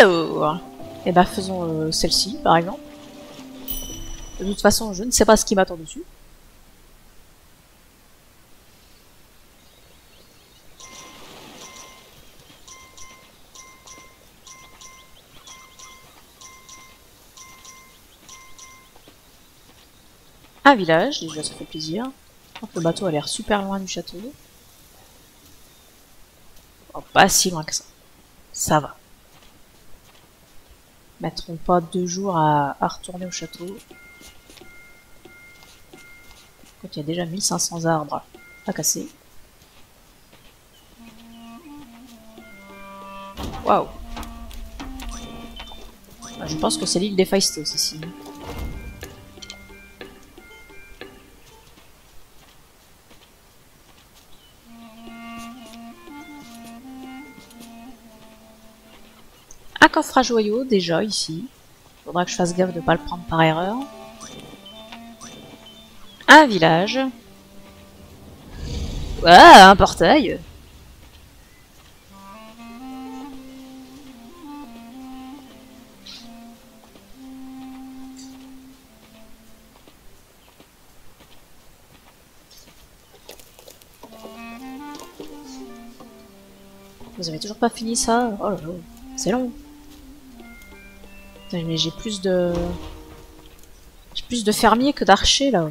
Alors, eh ben faisons celle-ci par exemple. De toute façon, je ne sais pas ce qui m'attend dessus. Un village, déjà ça fait plaisir. Donc, le bateau a l'air super loin du château. Oh, pas si loin que ça. Ça va. Mettront pas 2 jours à retourner au château. Quand il y a déjà 1500 arbres à casser. Waouh. Je pense que c'est l'île des Phaistos ici. Un coffre à joyaux déjà ici. Faudra que je fasse gaffe de pas le prendre par erreur. Un village. Ah, un portail. Vous avez toujours pas fini ça? Oh là là, c'est long. Putain, mais j'ai plus de... J'ai plus de fermiers que d'archers là.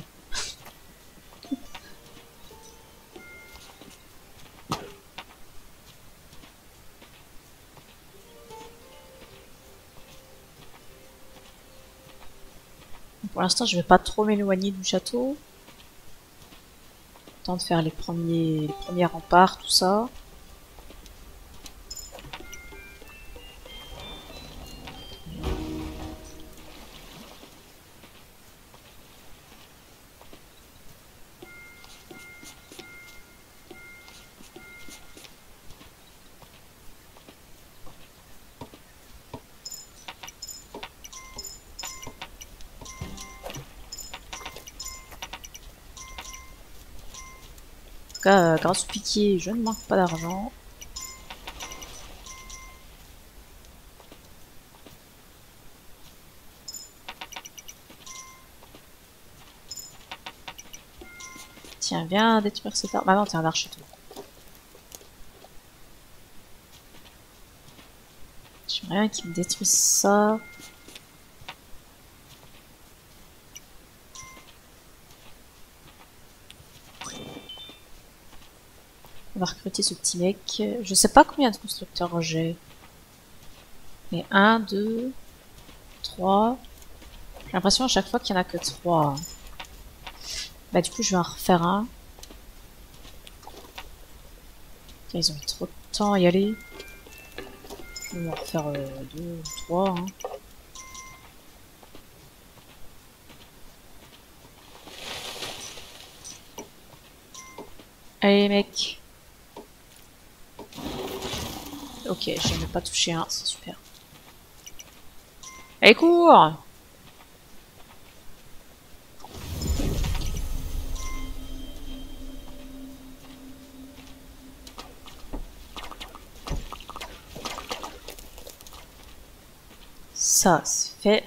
Pour l'instant, je vais pas trop m'éloigner du château. Temps de faire les premiers remparts, tout ça. En tout cas, grâce au piquier, je ne manque pas d'argent. Tiens, viens détruire cet arbre. Ah non, t'es un archer toi. J'aimerais bien qu'il me détruise ça. On va recruter ce petit mec. Je sais pas combien de constructeurs j'ai. Mais 1, 2, 3. J'ai l'impression à chaque fois qu'il y en a que 3. Bah du coup je vais en refaire un. Ils ont mis trop de temps à y aller. Je vais en refaire 2 ou 3. Hein. Allez mec. Ok, j'ai même pas touché un, c'est super. Allez cours! Ça, c'est fait.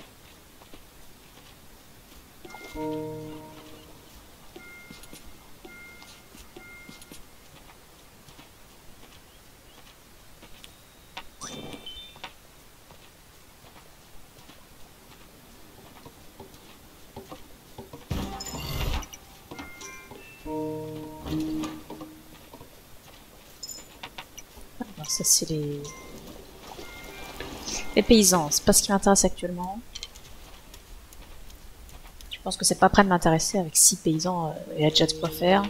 Alors ça c'est les paysans, c'est pas ce qui m'intéresse actuellement. Je pense que c'est pas prêt de m'intéresser avec 6 paysans, il y a déjà de quoi faire.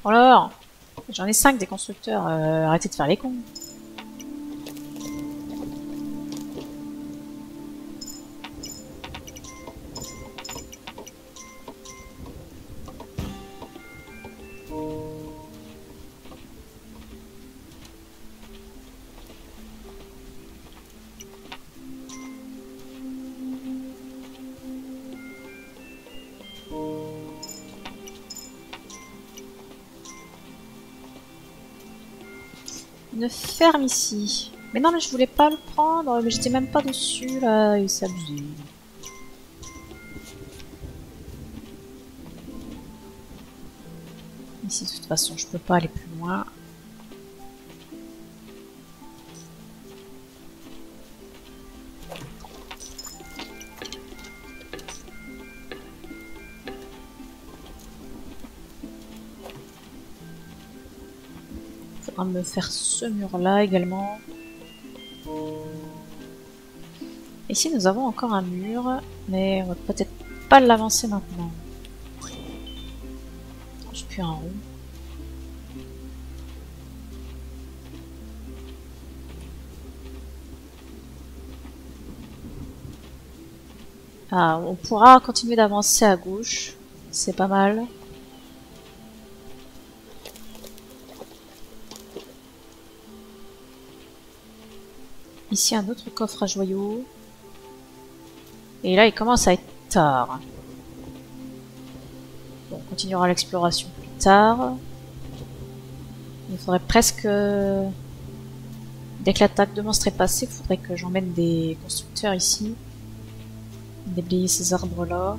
Alors, j'en ai 5 des constructeurs, arrêtez de faire les cons. Une ferme ici. Mais non, mais je voulais pas le prendre, mais j'étais même pas dessus là, il s'est abusé. Ici, de toute façon, je peux pas aller plus loin. Faudra me faire ce mur-là également. Ici, nous avons encore un mur, mais on va peut-être pas l'avancer maintenant. J'ai plus un rond. Ah, on pourra continuer d'avancer à gauche. C'est pas mal. Ici, un autre coffre à joyaux. Et là, il commence à être tard. Bon, on continuera l'exploration plus tard. Il faudrait presque... Dès que l'attaque de monstres est passée, il faudrait que j'emmène des constructeurs ici. Déblayer ces arbres-là.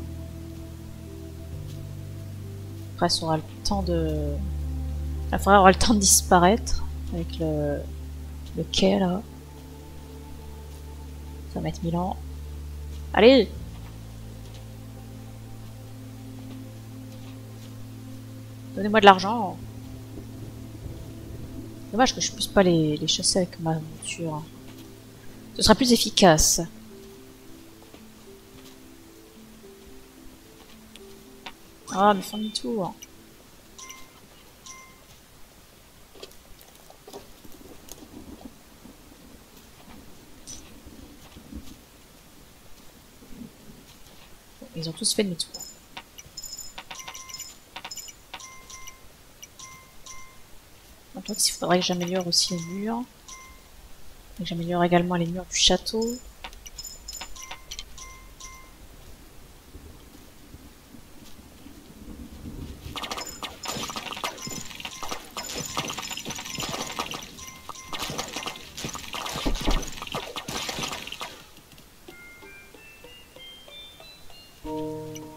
Après, ça aura le temps de... La forêt aura le temps de disparaître. Avec le quai, là. Ça va mettre 1000 ans. Allez! Donnez-moi de l'argent. Dommage que je puisse pas les chasser avec ma monture. Ce sera plus efficace. Ah, mais font demi-tour. Bon, ils ont tous fait demi-tour. Donc il faudrait que j'améliore aussi les murs. Et que j'améliore également les murs du château.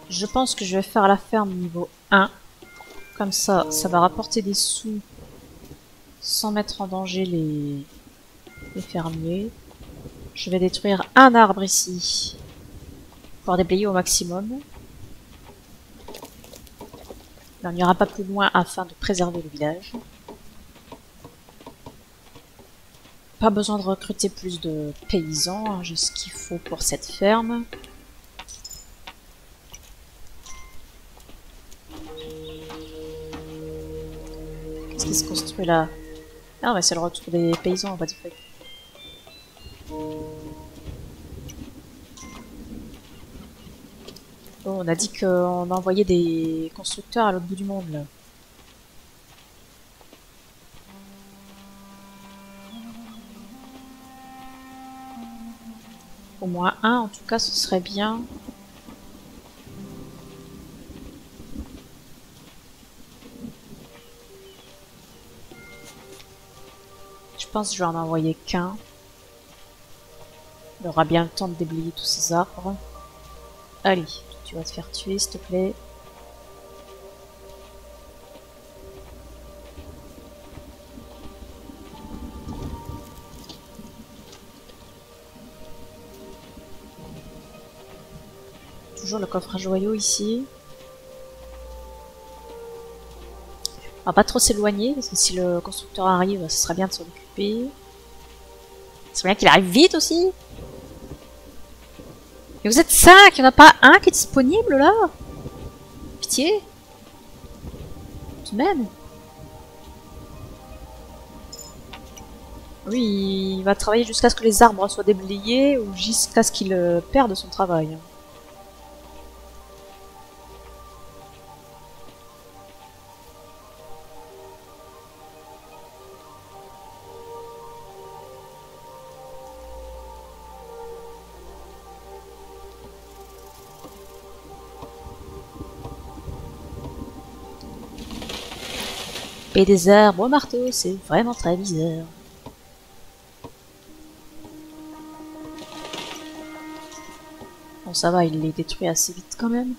Je pense que je vais faire la ferme niveau 1. Comme ça, ça va rapporter des sous sans mettre en danger les fermiers. Je vais détruire un arbre ici pour déblayer au maximum. Là, on n'ira pas plus loin afin de préserver le village. Pas besoin de recruter plus de paysans, hein, j'ai ce qu'il faut pour cette ferme. Qu'est-ce qui se construit là? Ah ouais, c'est le retour des paysans, on va dire. Bon, on a dit qu'on envoyait des constructeurs à l'autre bout du monde, là. Au moins un, en tout cas, ce serait bien. Je pense que je vais en envoyer qu'un. Il aura bien le temps de déblayer tous ces arbres. Allez, tu vas te faire tuer, s'il te plaît. Toujours le coffre à joyaux ici. On va pas trop s'éloigner, parce que si le constructeur arrive, ce serait bien de s'en occuper. C'est bien qu'il arrive vite aussi. Mais vous êtes 5, il n'y en a pas un qui est disponible là? Pitié. Tout de même. Oui, il va travailler jusqu'à ce que les arbres soient déblayés ou jusqu'à ce qu'il perde son travail. Et des arbres au marteau, c'est vraiment très bizarre. Bon, ça va, il les détruit assez vite quand même.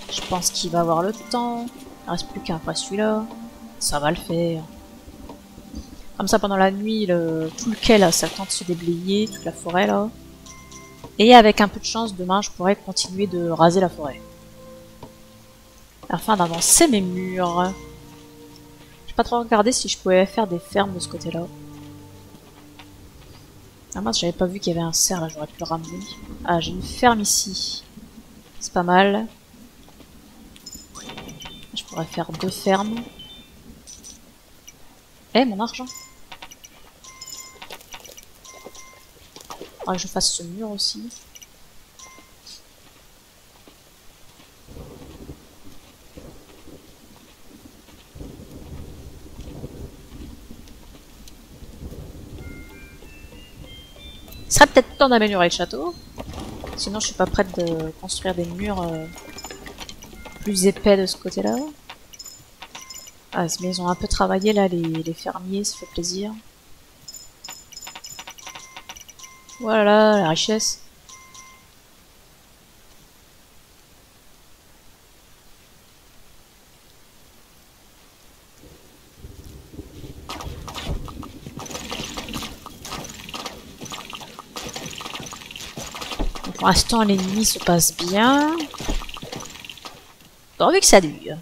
Je pense qu'il va avoir le temps. Il reste plus qu'un pas celui-là. Ça va le faire. Comme ça, pendant la nuit, tout le quai là, ça a le temps de se déblayer, toute la forêt là. Et avec un peu de chance, demain, je pourrais continuer de raser la forêt. Afin d'avancer mes murs. J'ai pas trop regardé si je pouvais faire des fermes de ce côté-là. Ah mince, j'avais pas vu qu'il y avait un cerf là, j'aurais pu le ramener. Ah, j'ai une ferme ici. C'est pas mal. Je pourrais faire 2 fermes. Eh, mon argent! Faudra que je fasse ce mur aussi. Il serait peut-être temps d'améliorer le château. Sinon, je suis pas prête de construire des murs plus épais de ce côté-là. Ah, mais ils ont un peu travaillé là, les fermiers, ça fait plaisir. Voilà, la richesse. Pour l'instant, l'ennemi se passe bien. Pourvu que ça dure.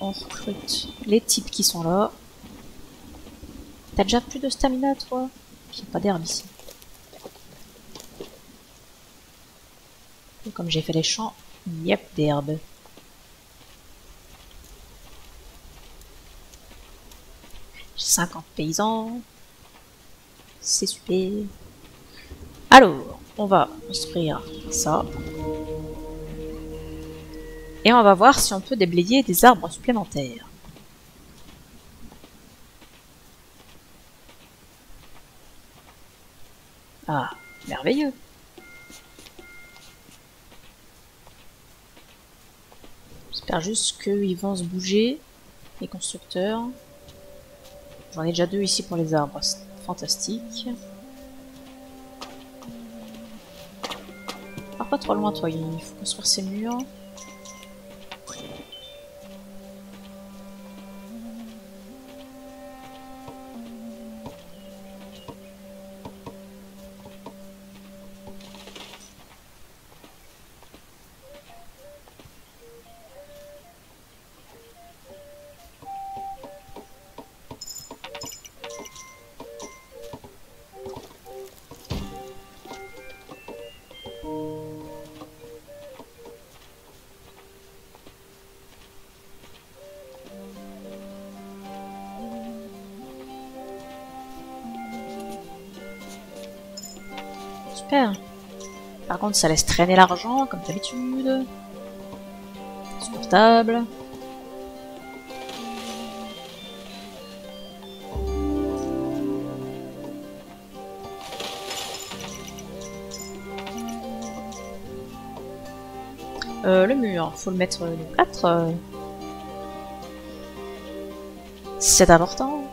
On recrute les types qui sont là. T'as déjà plus de stamina, toi? Il n'y a pas d'herbe ici. Et comme j'ai fait les champs, il n'y a plus d'herbe. J'ai 50 paysans. C'est super. Alors, on va construire ça. Et on va voir si on peut déblayer des arbres supplémentaires. Ah, merveilleux. J'espère juste qu'ils vont se bouger, les constructeurs. J'en ai déjà 2 ici pour les arbres, c'est fantastique. Pars pas trop loin, toi, il faut construire ces murs. Super. Par contre, ça laisse traîner l'argent, comme d'habitude. Supportable. Le mur, faut le mettre de 4. C'est important.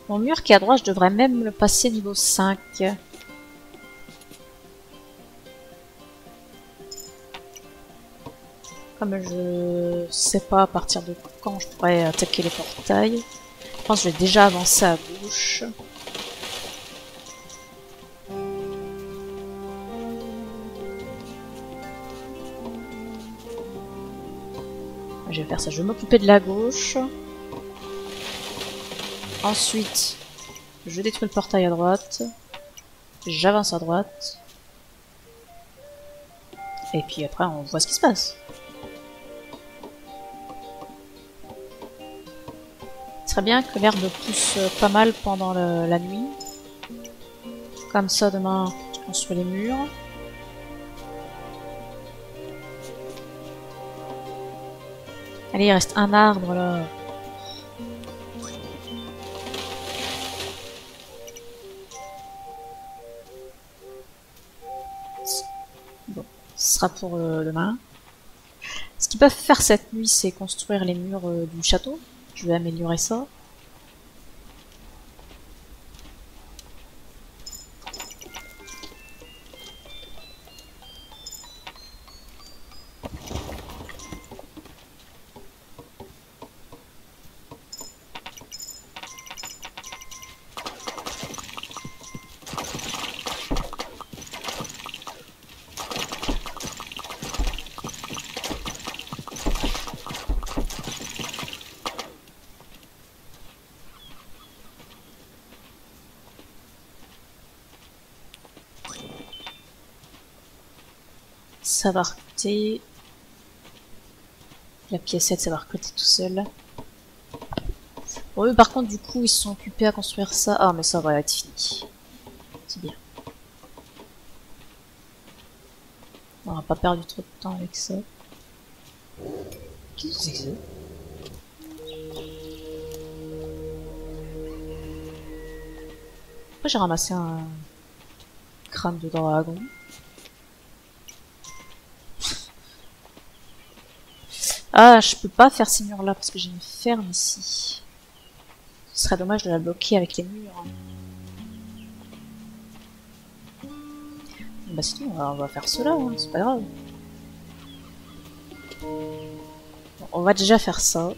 Mon mur qui est à droite, je devrais même le passer niveau 5. Comme je sais pas à partir de quand je pourrais attaquer les portails. Je pense que je vais déjà avancer à gauche. Je vais faire ça, je vais m'occuper de la gauche. Ensuite, je détruis le portail à droite. J'avance à droite. Et puis après, on voit ce qui se passe. Il serait bien que l'herbe pousse pas mal pendant la nuit. Comme ça, demain, je construis les murs. Allez, il reste un arbre là. sera pour demain. Ce qu'ils peuvent faire cette nuit, c'est construire les murs du château. Je vais améliorer ça. Ça va recruter. La piécette, ça va recruter tout seul. Bon, eux, par contre, du coup, ils se sont occupés à construire ça. Ah, mais ça va être fini. C'est bien. On va pas perdu trop de temps avec ça. Qu'est-ce que c'est que ça? Pourquoi j'ai ramassé un crâne de dragon? Ah, je peux pas faire ces murs là parce que j'ai une ferme ici. Ce serait dommage de la bloquer avec les murs. Bah c'est tout, on va faire cela, hein, c'est pas grave. Bon, on va déjà faire ça.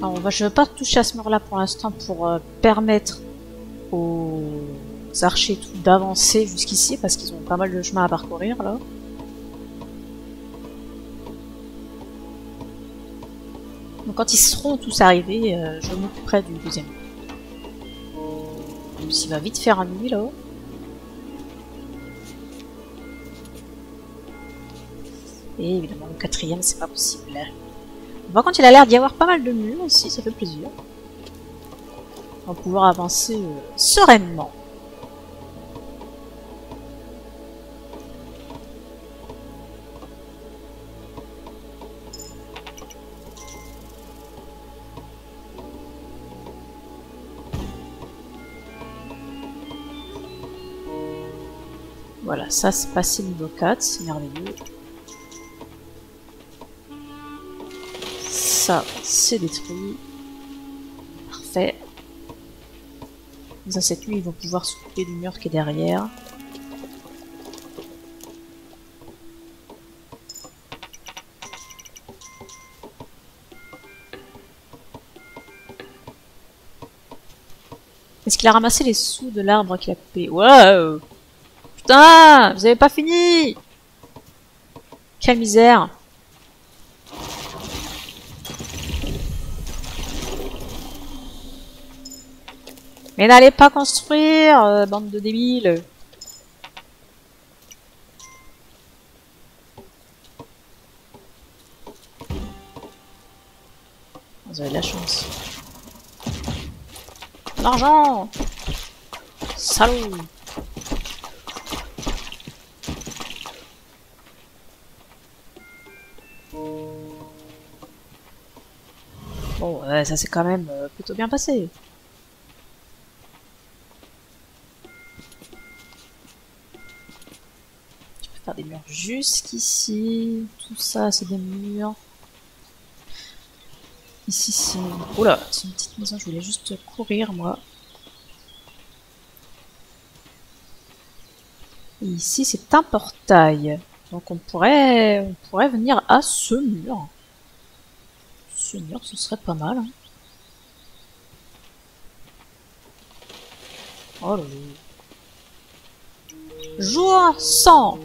Alors, je ne veux pas toucher à ce mur là pour l'instant pour permettre aux archers tout d'avancer jusqu'ici parce qu'ils ont pas mal de chemin à parcourir là. Donc quand ils seront tous arrivés, je m'occuperai du deuxième. Il va vite faire nuit là. Et évidemment le quatrième c'est pas possible. Par contre il a l'air d'y avoir pas mal de murs aussi, ça fait plaisir. On va pouvoir avancer sereinement. Voilà, ça c'est passé niveau 4, c'est merveilleux. Ça, c'est détruit. Parfait. Ça, cette nuit, ils vont pouvoir s'occuper du mur qui est derrière. Est-ce qu'il a ramassé les sous de l'arbre qu'il a coupé? Wow! Putain! Vous avez pas fini! Quelle misère! Mais n'allez pas construire, bande de débiles. Vous avez de la chance. L'argent! Salaud! Bon, ça s'est quand même plutôt bien passé. Faire des murs jusqu'ici. Tout ça, c'est des murs. Ici, c'est... Oula, c'est une petite maison, je voulais juste courir, moi. Et ici, c'est un portail. Donc on pourrait venir à ce mur. Ce mur, ce serait pas mal. Hein. Oh là là. Jour 100.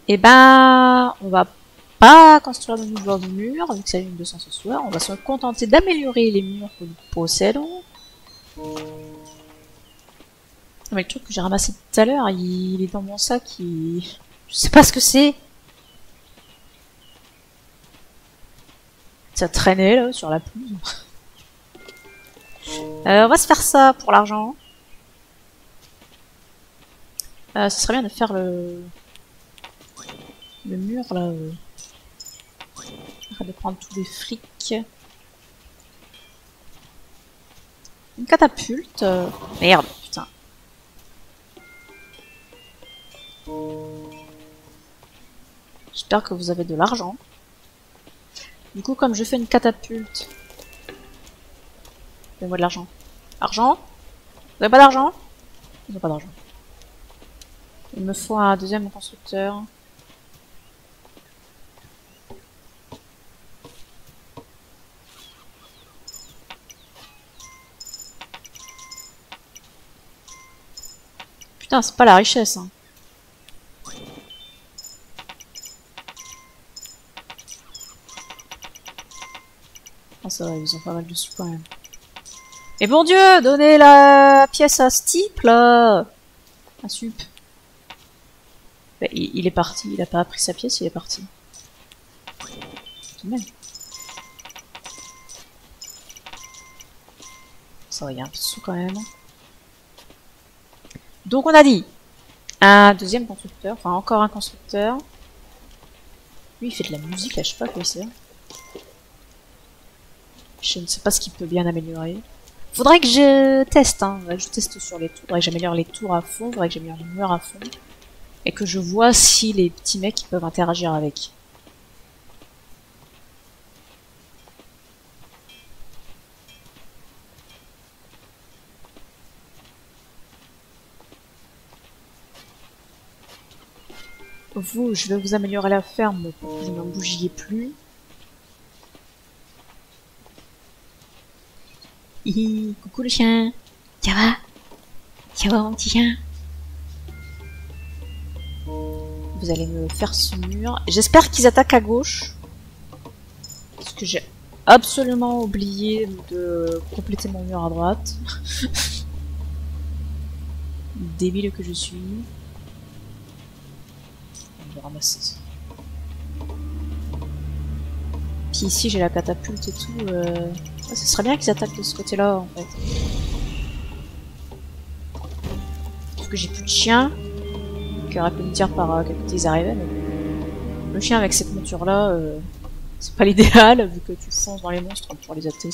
Et ben, on va pas construire de nouveaux murs, vu que c'est une 200 ce soir. On va se contenter d'améliorer les murs que nous possédons. Mais le truc que j'ai ramassé tout à l'heure, il est dans mon sac. Je sais pas ce que c'est. Ça traînait là sur la pelouse. On va se faire ça pour l'argent. Ce serait bien de faire le mur là. De prendre tous les frics. Une catapulte. Merde, putain. J'espère que vous avez de l'argent. Du coup, comme je fais une catapulte... Donnez-moi de l'argent. Argent? Vous avez pas d'argent? Ils n'ont pas d'argent. Il me faut un deuxième constructeur. Putain, c'est pas la richesse, hein. Ah, ça va, ils ont pas mal de sous quand même. Et bon Dieu, donnez la pièce à ce type là. Un sup. Bah, il est parti, il a pas pris sa pièce, il est parti. Tout de même. Ça va, il y a un peu de sous quand même. Donc on a dit un deuxième constructeur, enfin encore un constructeur. Lui il fait de la musique là, je sais pas quoi c'est. Je ne sais pas ce qu'il peut bien améliorer. Faudrait que je teste, hein. Faudrait que je teste sur les tours. Faudrait que j'améliore les tours à fond. Faudrait que j'améliore les murs à fond. Et que je vois si les petits mecs peuvent interagir avec. Vous, je vais vous améliorer la ferme pour que vous n'en bougiez plus. Hihi, coucou le chien. Ça va? Ça va mon petit chien? Vous allez me faire ce mur. J'espère qu'ils attaquent à gauche. Parce que j'ai absolument oublié de compléter mon mur à droite. Débile que je suis. On va ramasser ça. Puis ici j'ai la catapulte et tout. Ça serait bien qu'ils attaquent de ce côté-là en fait. Parce que j'ai plus de chien. Qui aurait pu me dire par quel côté ils arrivaient. Mais... Le chien avec cette monture là, c'est pas l'idéal vu que tu fonces dans les monstres pour les attaquer.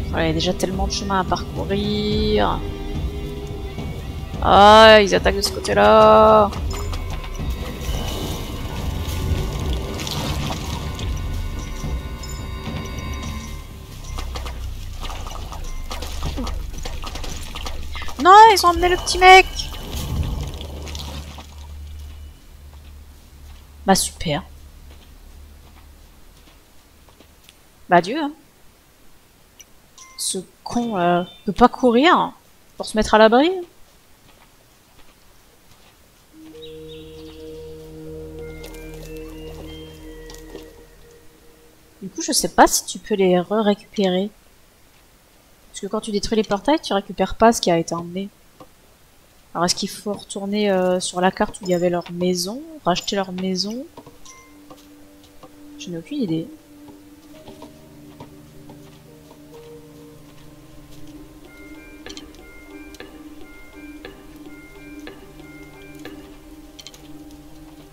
Voilà, il y a déjà tellement de chemin à parcourir. Ah, ils attaquent de ce côté-là. Non, ils ont emmené le petit mec. Bah super. Bah adieu. Hein. Ce con peut pas courir pour se mettre à l'abri. Du coup, je sais pas si tu peux les récupérer. Parce que quand tu détruis les portails, tu récupères pas ce qui a été emmené. Alors est-ce qu'il faut retourner sur la carte où il y avait leur maison, racheter leur maison? Je n'ai aucune idée.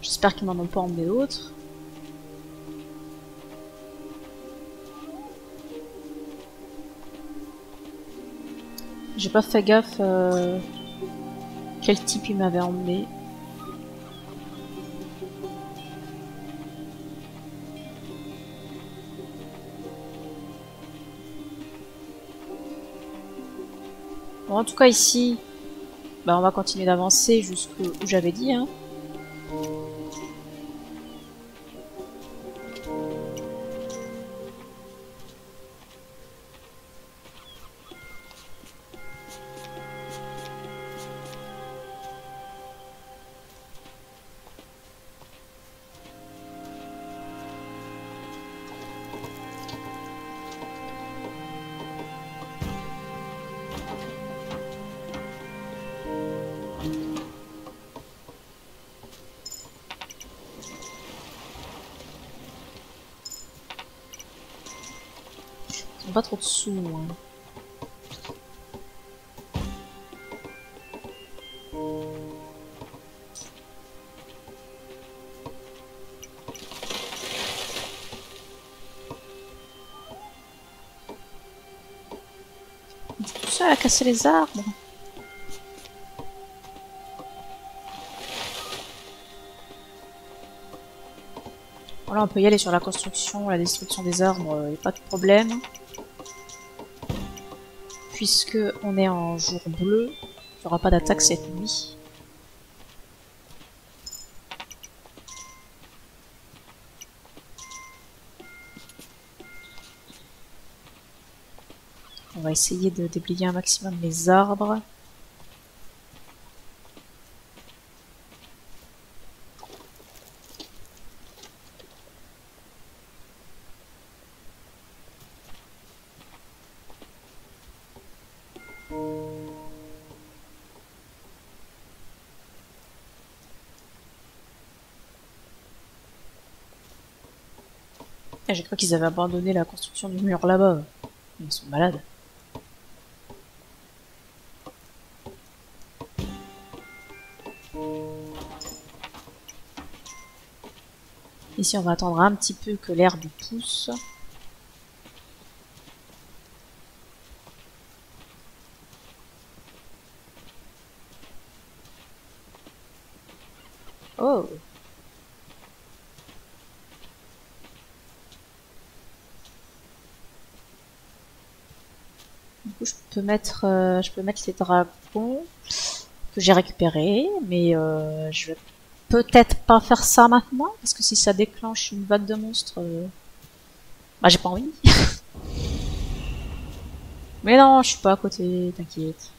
J'espère qu'ils m'en ont pas emmené d'autres. J'ai pas fait gaffe quel type il m'avait emmené. Bon, en tout cas ici, bah, on va continuer d'avancer jusqu'où j'avais dit. Hein. Ils sont pas trop dessous. Hein. Tout ça, elle a cassé les arbres. Voilà, on peut y aller sur la construction, la destruction des arbres, y a pas de problème. Puisque on est en jour bleu, il n'y aura pas d'attaque cette nuit. On va essayer de déblayer un maximum les arbres. Ah, j'ai cru qu'ils avaient abandonné la construction du mur là-bas. Ils sont malades. Ici, on va attendre un petit peu que l'herbe pousse. Oh! Du coup, je peux mettre les dragons que j'ai récupérés, mais je vais peut-être pas faire ça maintenant, parce que si ça déclenche une vague de monstres, bah j'ai pas envie. Mais non, je suis pas à côté, t'inquiète.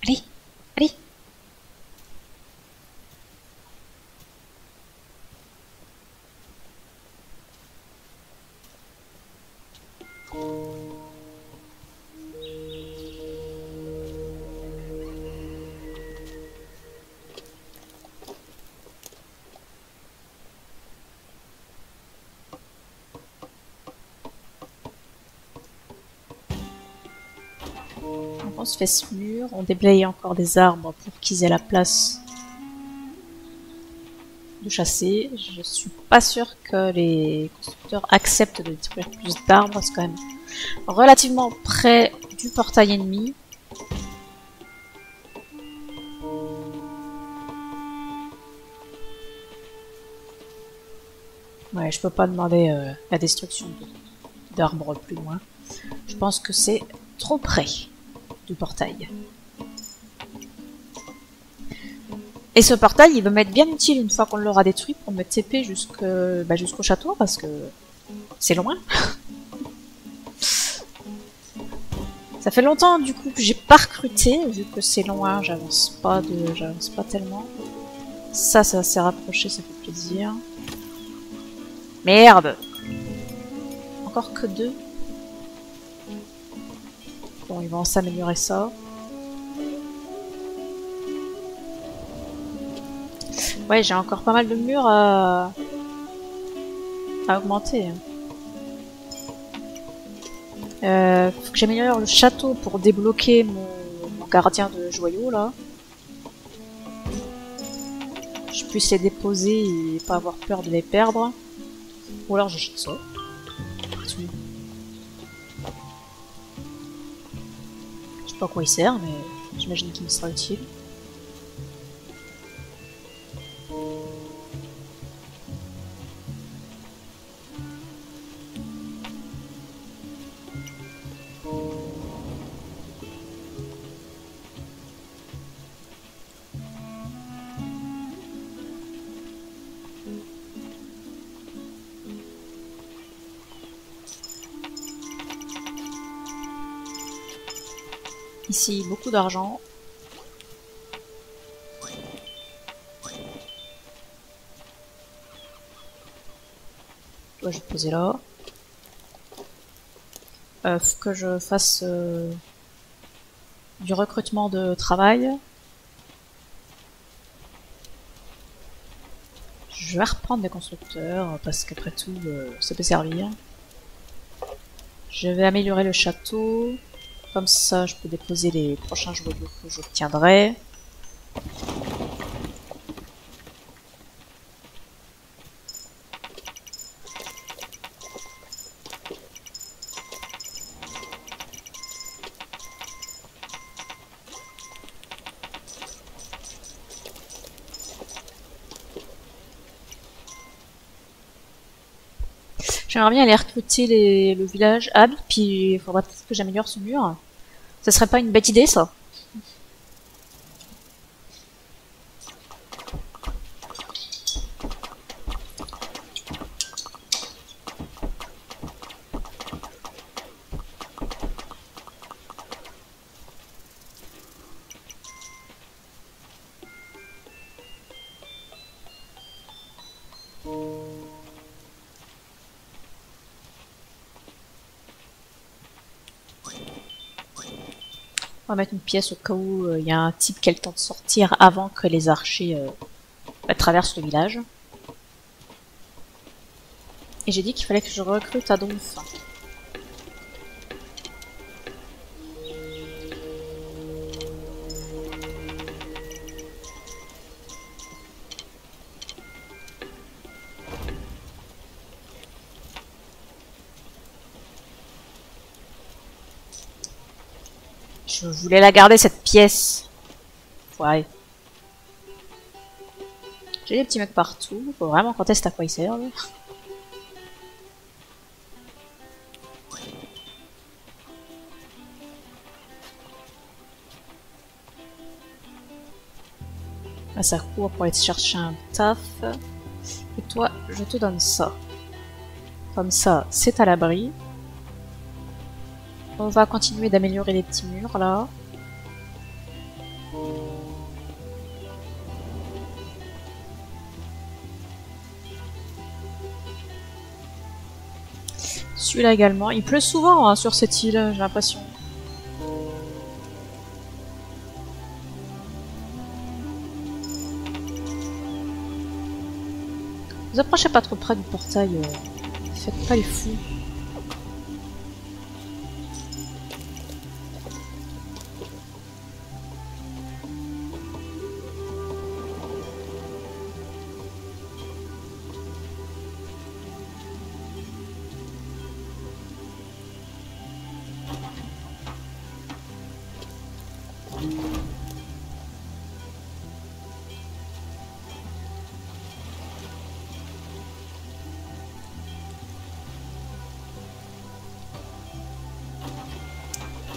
Allez, allez. Donc on se fait ce mur, on déblaye encore des arbres pour qu'ils aient la place de chasser. Je suis pas sûre que les constructeurs acceptent de détruire plus d'arbres, c'est quand même relativement près du portail ennemi. Ouais, je peux pas demander la destruction d'arbres plus loin. Je pense que c'est trop près du portail. Et ce portail, il va m'être bien utile une fois qu'on l'aura détruit pour me TP jusqu'au château, parce que c'est loin. Ça fait longtemps du coup que j'ai pas recruté, vu que c'est loin, j'avance pas tellement. Ça s'est rapproché, ça fait plaisir. Merde! Encore que 2. Bon, ils vont s'améliorer ça. Ouais, j'ai encore pas mal de murs à augmenter. Faut que j'améliore le château pour débloquer mon gardien de joyaux, là. Je puisse les déposer et pas avoir peur de les perdre. Ou alors j'achète ça. Je sais pas à quoi il sert, mais j'imagine qu'il me sera utile. Ici, beaucoup d'argent. Je vais poser là. Faut que je fasse du recrutement de travail. Je vais reprendre des constructeurs parce qu'après tout, ça peut servir. Je vais améliorer le château. Comme ça, je peux déposer les prochains joyaux que j'obtiendrai. J'aimerais bien aller recruter le village Ab, puis il faudra peut-être que j'améliore ce mur. Ça serait pas une bête idée, ça? On va mettre une pièce au cas où il y a un type qui a le temps de sortir avant que les archers traversent le village. Et j'ai dit qu'il fallait que je recrute Adolphe. Je voulais la garder, cette pièce. Ouais. J'ai des petits mecs partout. Faut vraiment qu'on teste à quoi ils servent. Là, ça court pour aller chercher un taf. Et toi, je te donne ça. Comme ça, c'est à l'abri. On va continuer d'améliorer les petits murs, là. Celui-là également. Il pleut souvent hein, sur cette île, j'ai l'impression. Vous approchez pas trop près du portail. Faites pas les fous.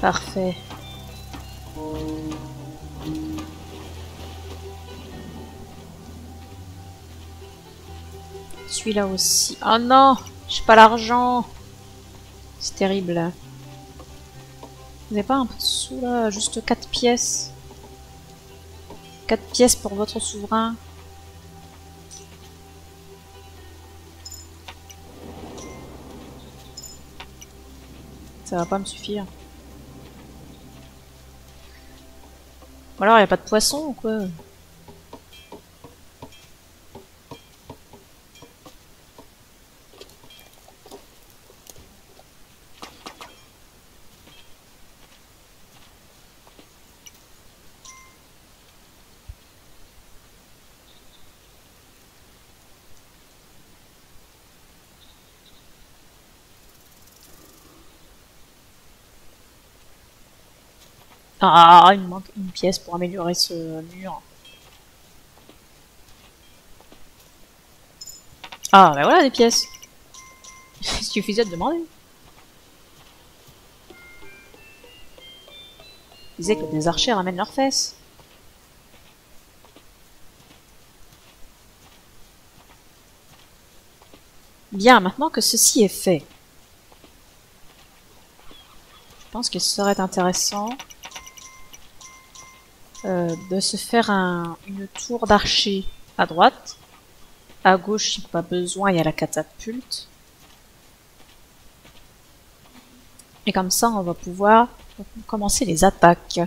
Parfait. Celui-là aussi. Oh non, j'ai pas l'argent. C'est terrible. Vous n'avez pas un peu de sous là? Juste 4 pièces. 4 pièces pour votre souverain. Ça va pas me suffire. Ou alors il n'y a pas de poisson ou quoi? Ah, il me manque une pièce pour améliorer ce mur. Ah, bah voilà des pièces. Il suffisait de demander. Il disait que des archers ramènent leurs fesses. Bien, maintenant que ceci est fait, je pense qu'il serait intéressant de se faire une tour d'archer à droite. À gauche, il n'y a pas besoin, il y a la catapulte. Et comme ça, on va pouvoir commencer les attaques.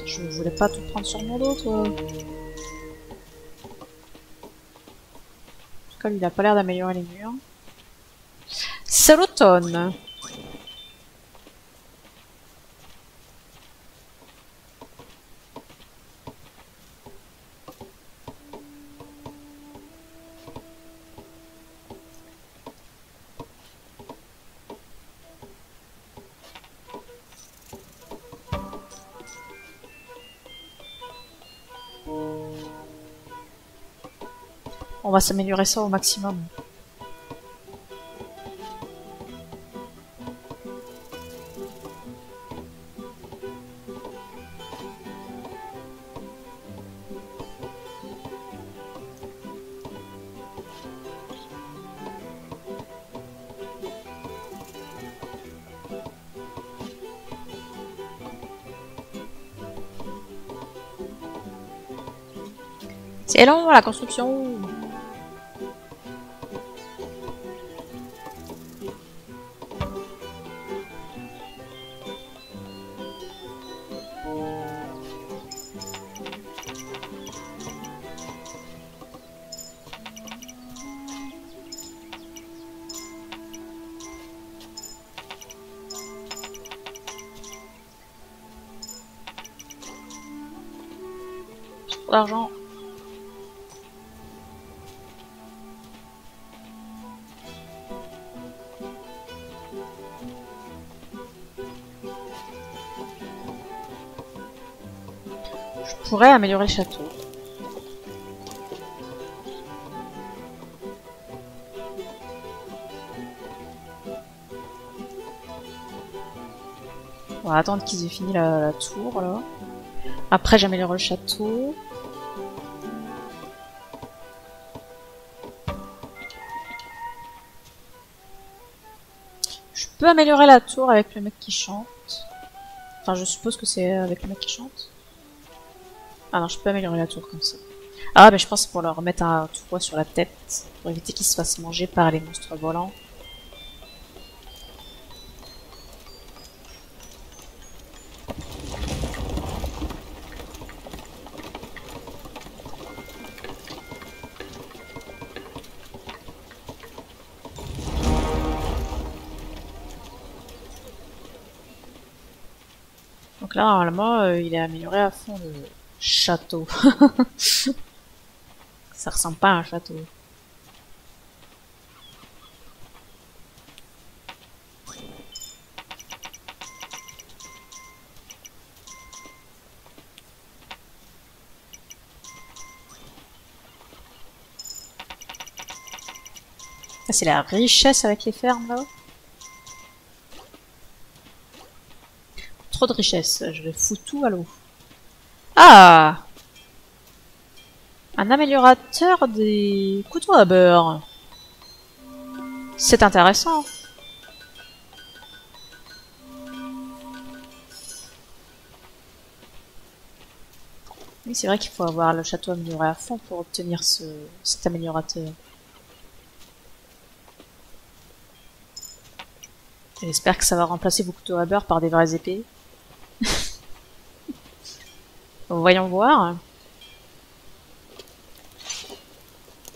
Je voulais pas tout prendre sur mon dos, toi. En tout cas, lui, il a pas l'air d'améliorer les murs. C'est l'automne. On va s'améliorer ça au maximum. C'est long la construction. J'ai trop d'argent. Je pourrais améliorer le château. On va attendre qu'ils aient fini la tour là. Après j'améliore le château. Je peux améliorer la tour avec le mec qui chante. Enfin je suppose que c'est avec le mec qui chante. Ah non, je peux améliorer la tour comme ça. Ah, mais je pense pour leur remettre un toit sur la tête, pour éviter qu'ils se fassent manger par les monstres volants. Donc là, normalement, il est amélioré à fond le château. Ça ressemble pas à un château. Ça, c'est la richesse avec les fermes, là. Trop de richesse. Je vais foutre tout à l'eau. Ah! Un améliorateur des couteaux à beurre. C'est intéressant. Oui, c'est vrai qu'il faut avoir le château amélioré à fond pour obtenir cet améliorateur. J'espère que ça va remplacer vos couteaux à beurre par des vraies épées. Voyons voir.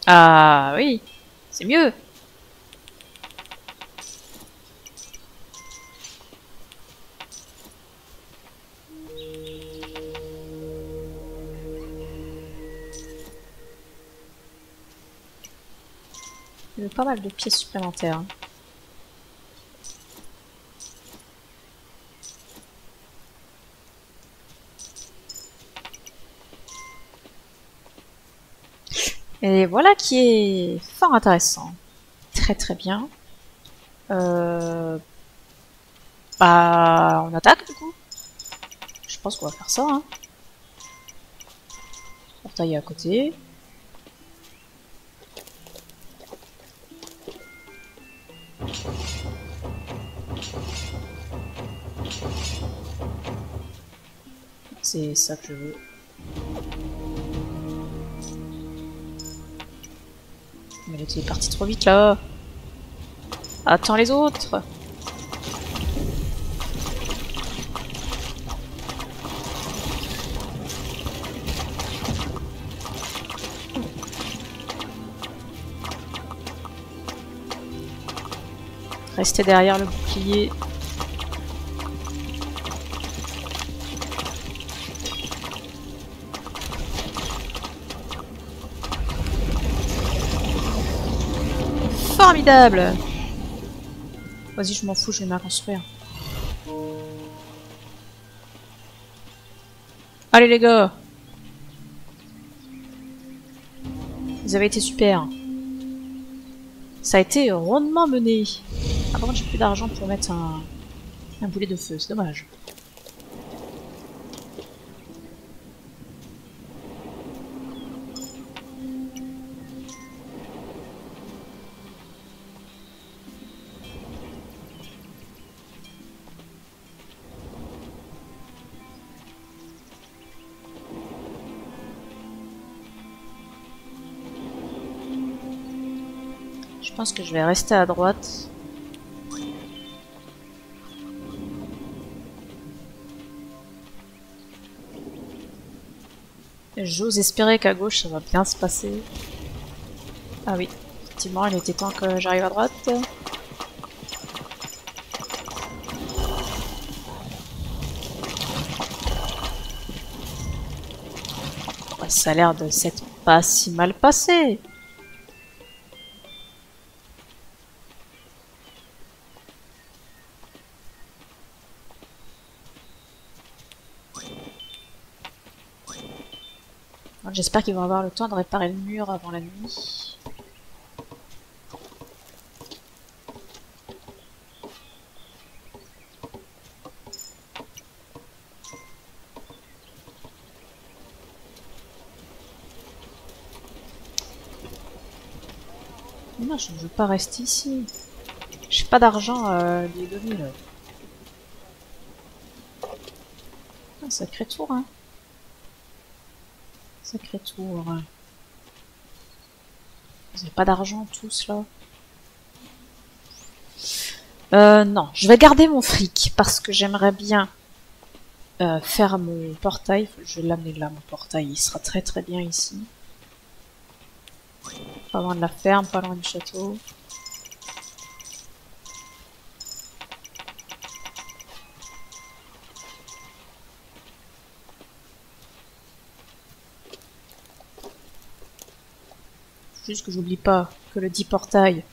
Ah oui, c'est mieux. Il y a pas mal de pièces supplémentaires. Et voilà qui est fort intéressant. Très très bien. Bah, on attaque du coup. Je pense qu'on va faire ça. Hein. Portail à côté. C'est ça que je veux. Mais l'autre est parti trop vite là. Attends les autres. Restez derrière le bouclier. Formidable! Vas-y, je m'en fous, je vais m'en construire. Allez les gars! Vous avez été super. Ça a été rondement mené. Ah, par contre, j'ai plus d'argent pour mettre un boulet de feu, c'est dommage. Je pense que je vais rester à droite. J'ose espérer qu'à gauche ça va bien se passer. Ah oui, effectivement, il était temps que j'arrive à droite. Oh, ça a l'air de s'être pas si mal passé. J'espère qu'ils vont avoir le temps de réparer le mur avant la nuit. Mais non, je ne veux pas rester ici. J'ai pas d'argent à lui donner là. Ah, sacré tour, hein. Sacré tour. Vous n'avez pas d'argent tous là? Non, je vais garder mon fric parce que j'aimerais bien faire mon portail. Je vais l'amener là, mon portail. Il sera très très bien ici. Pas loin de la ferme, pas loin du château. Juste que j'oublie pas que le dit portail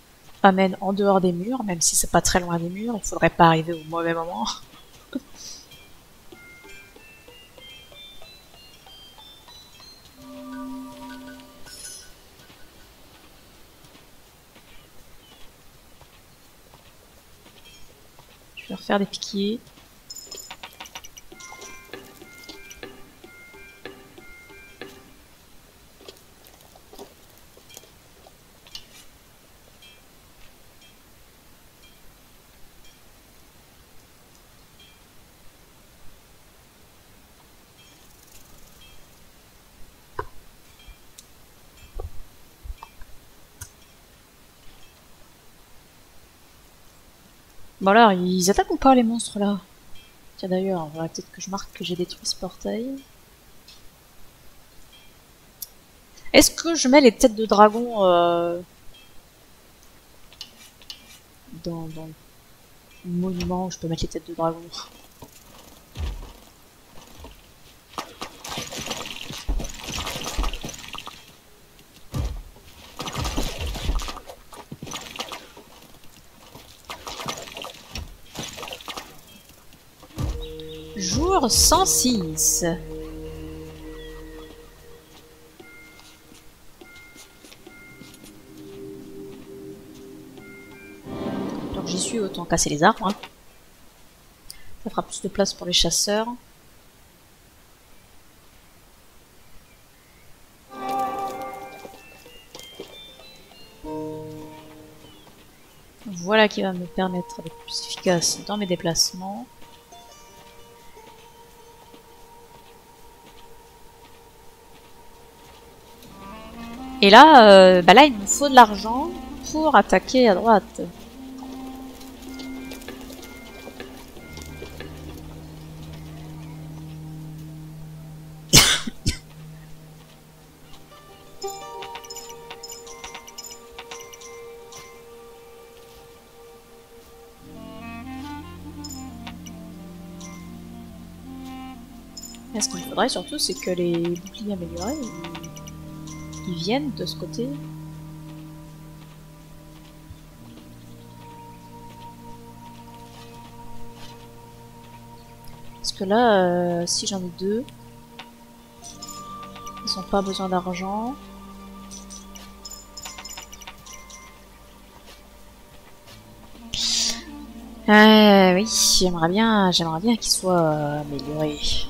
amène en dehors des murs, même si c'est pas très loin des murs, il faudrait pas arriver au mauvais moment. Je vais refaire des piquiers. Bon alors, ils attaquent ou pas les monstres là? Tiens d'ailleurs, il faudrait peut-être que je marque que j'ai détruit ce portail. Est-ce que je mets les têtes de dragon dans le monument où je peux mettre les têtes de dragon? Jour 106. j'y suis, autant casser les arbres. Hein. Ça fera plus de place pour les chasseurs. Voilà qui va me permettre d'être plus efficace dans mes déplacements. Et là, bah là, il me faut de l'argent pour attaquer à droite. Et ce qu'il faudrait surtout, c'est que les boucliers améliorés, ils viennent de ce côté. Parce que là, si j'en ai deux, ils n'ont pas besoin d'argent. Oui, j'aimerais bien qu'ils soient améliorés.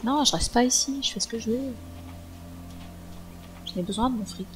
Non, je reste pas ici, je fais ce que je veux. J'en ai besoin de mon fric.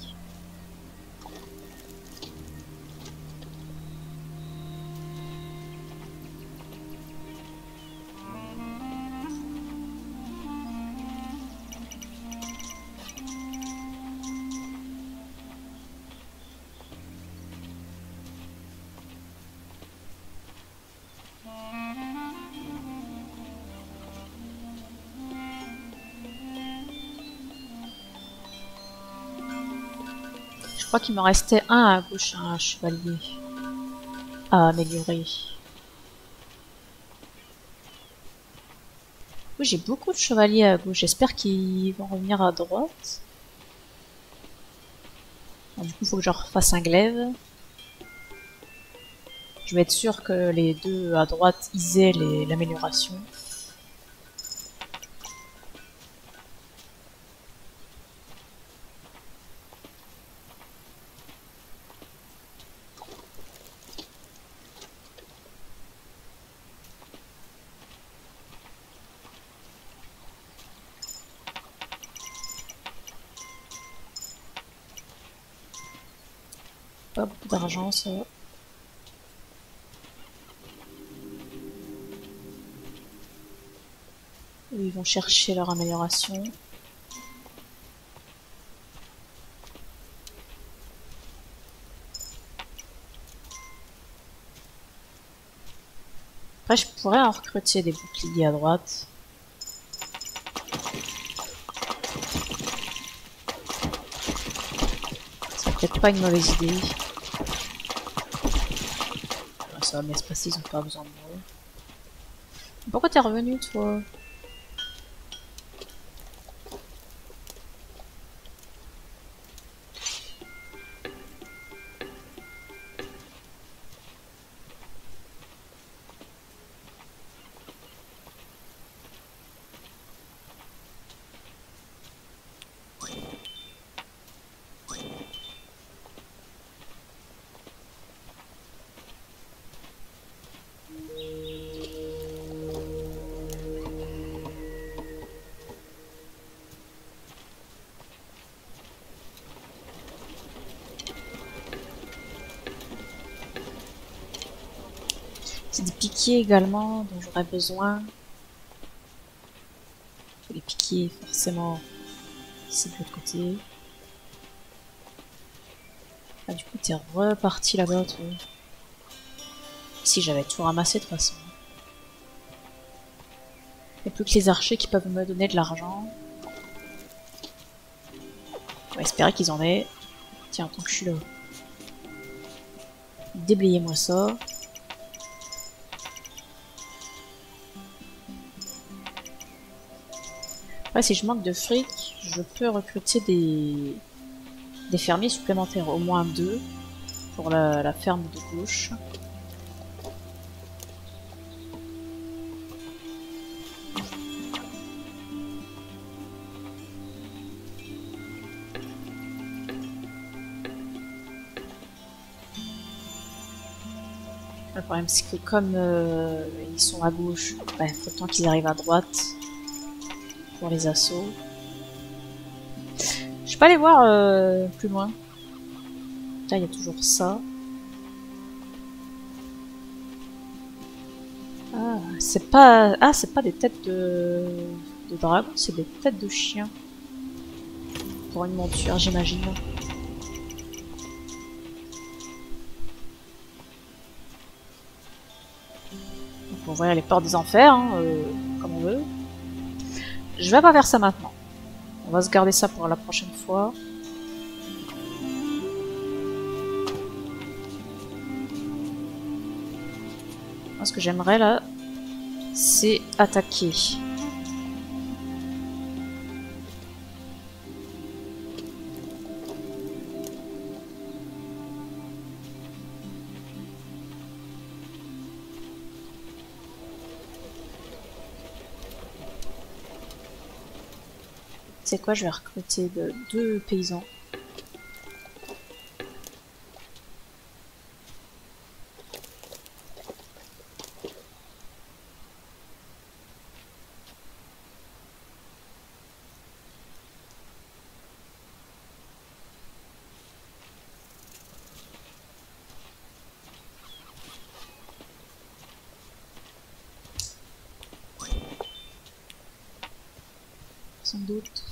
Je crois qu'il me restait un à gauche, un chevalier à améliorer. Oui, j'ai beaucoup de chevaliers à gauche. J'espère qu'ils vont revenir à droite. Bon, du coup, il faut que je refasse un glaive. Je vais être sûr que les deux à droite ils aient l'amélioration. Pas beaucoup d'argent, ça. Ils vont chercher leur amélioration. Après, je pourrais en recruter des boucliers à droite. C'est peut-être pas une mauvaise idée. Ça va bien se passer, ils ont pas besoin de moi. Pourquoi t'es revenu, toi? C'est des piquiers également dont j'aurais besoin. Les piquiers, forcément, c'est de l'autre côté. Ah, du coup, t'es reparti là-bas, toi. Si, j'avais tout ramassé de toute façon. Il n'y a plus que les archers qui peuvent me donner de l'argent. On va espérer qu'ils en aient. Tiens, tant que je suis là. Déblayez-moi ça. Après, si je manque de fric, je peux recruter des fermiers supplémentaires. Au moins 2 pour la ferme de gauche. Le problème c'est que comme ils sont à gauche, bah, il faut le temps qu'ils arrivent à droite pour les assauts. Je peux aller voir plus loin. Là il y a toujours ça. Ah, c'est pas des têtes de dragon, c'est des têtes de chien. Pour une monture, j'imagine. Donc on voit les portes des enfers, hein, comme on veut. Je vais pas faire ça maintenant. On va se garder ça pour la prochaine fois. Moi, ce que j'aimerais là, c'est attaquer. C'est quoi, je vais recruter deux paysans. Sans doute.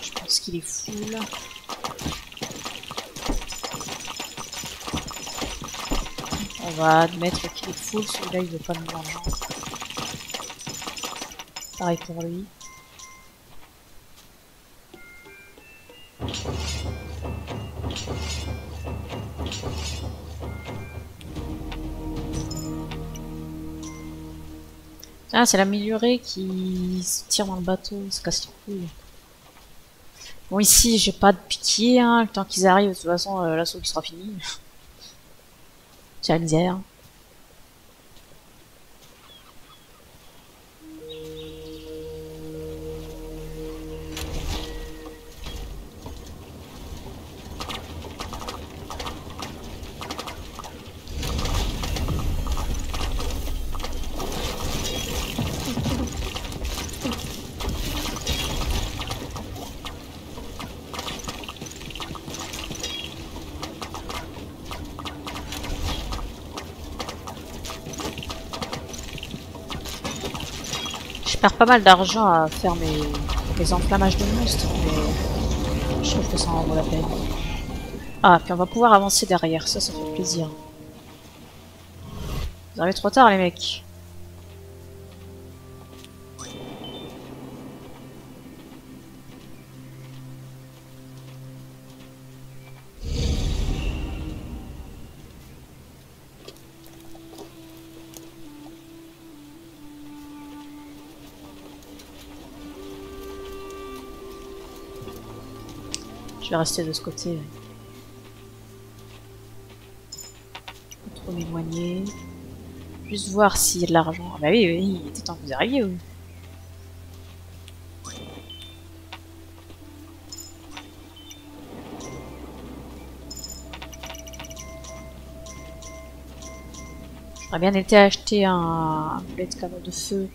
Je pense qu'il est full. On va admettre qu'il est full, celui-là il veut pas nous vendre. Pareil pour lui. Ah, c'est l'amélioré qui se tire dans le bateau, c'est casse les couilles. Bon, ici, j'ai pas de pitié, hein, le temps qu'ils arrivent, de toute façon, l'assaut qui sera fini. C'est la misère. Je perds pas mal d'argent à faire mes enflammages de monstres, mais je trouve que ça en vaut la peine. Ah, puis on va pouvoir avancer derrière, ça fait plaisir. Vous arrivez trop tard les mecs. Je vais rester de ce côté. Pas trop m'éloigner. Juste voir s'il y a de l'argent. Ah bah oui, oui, il était temps que vous arriviez, oui. J'aurais bien été acheter un boulet de canon de feu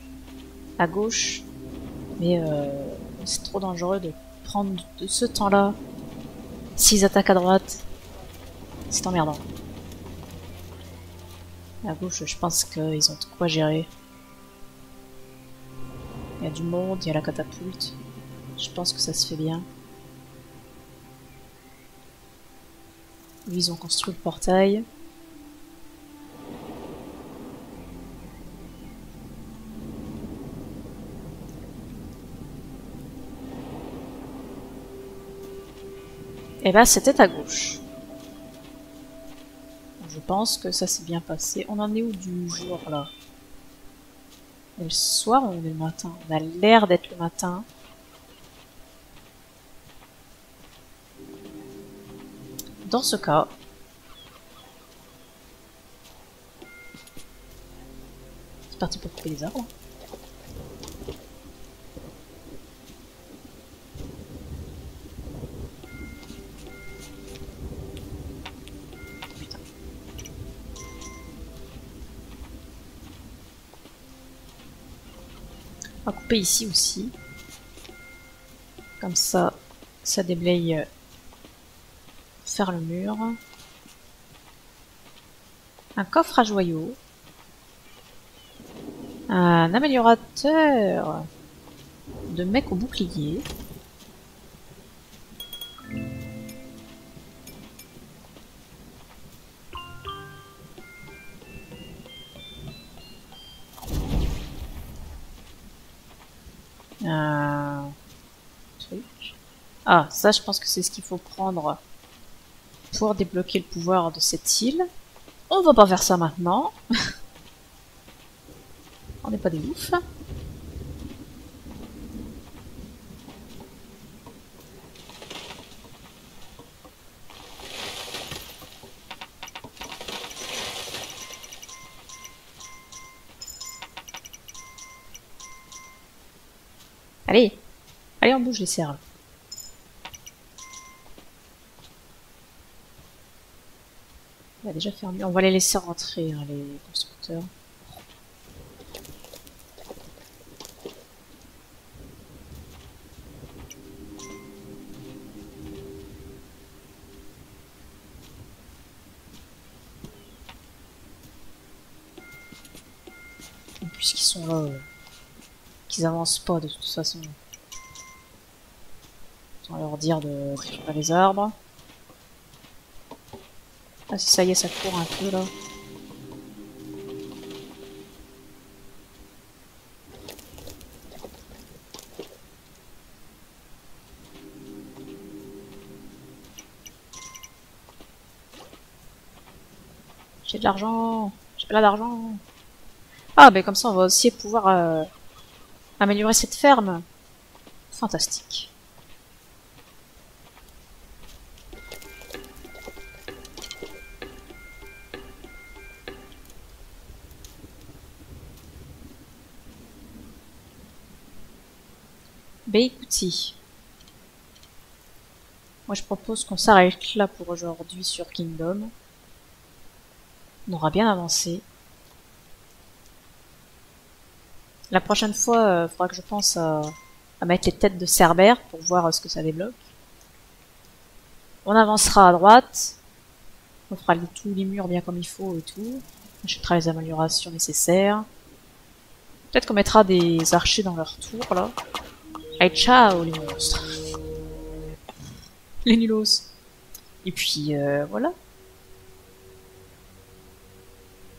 à gauche, mais c'est trop dangereux de prendre de ce temps-là. S'ils attaquent à droite, c'est emmerdant. À gauche, je pense qu'ils ont de quoi gérer. Il y a du monde, il y a la catapulte. Je pense que ça se fait bien. Ils ont construit le portail. Et là, c'était à gauche. Je pense que ça s'est bien passé. On en est où du jour, là? On est le soir ou on est le matin? On a l'air d'être le matin. Dans ce cas, c'est parti pour couper les arbres. Putain. On va couper ici aussi. Comme ça, ça déblaye faire le mur. Un coffre à joyaux. Un améliorateur de mec au bouclier. Un truc. Ah, ça je pense que c'est ce qu'il faut prendre pour débloquer le pouvoir de cette île. On va pas faire ça maintenant. On n'est pas des oufs. Allez, allez on bouge les cerfs. On va déjà faire mieux. On va les laisser rentrer, hein, les constructeurs. Puisqu'ils sont là, qu'ils avancent pas de toute façon. On va leur dire de détruire les arbres. Ah si ça y est, ça court un peu là. J'ai de l'argent. J'ai plein d'argent. Ah, ben comme ça, on va aussi pouvoir améliorer cette ferme. Fantastique. Ben écoutez, moi je propose qu'on s'arrête là pour aujourd'hui sur Kingdom. On aura bien avancé. La prochaine fois, il faudra que je pense à mettre les têtes de Cerbère pour voir ce que ça débloque. On avancera à droite. On fera tous les murs bien comme il faut et tout. On achètera les améliorations nécessaires. Peut-être qu'on mettra des archers dans leur tour là. Allez, ciao les monstres. Les nulos. Et puis voilà.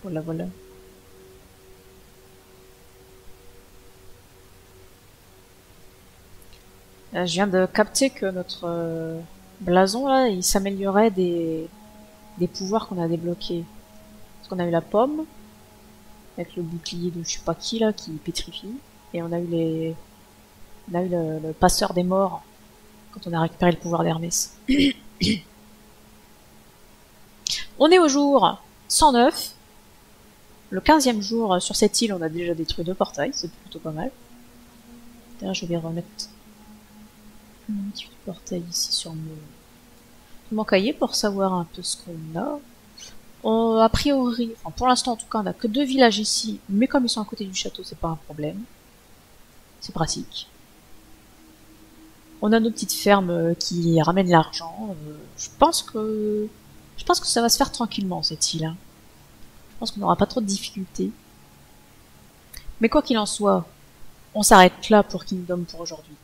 Voilà. Je viens de capter que notre blason là, il s'améliorait des pouvoirs qu'on a débloqués. Parce qu'on a eu la pomme, avec le bouclier de je sais pas qui là, qui pétrifie. Et on a eu le passeur des morts, quand on a récupéré le pouvoir d'Hermès. On est au jour 109. Le 15e jour sur cette île, on a déjà détruit 2 portails, c'est plutôt pas mal. D'ailleurs, je vais remettre un petit portail ici sur mon cahier pour savoir un peu ce qu'on a. A priori, enfin pour l'instant en tout cas, on a que 2 villages ici, mais comme ils sont à côté du château, c'est pas un problème. C'est pratique. On a nos petites fermes qui ramènent l'argent. Je pense que ça va se faire tranquillement cette île. Hein. Je pense qu'on n'aura pas trop de difficultés. Mais quoi qu'il en soit, on s'arrête là pour Kingdom pour aujourd'hui.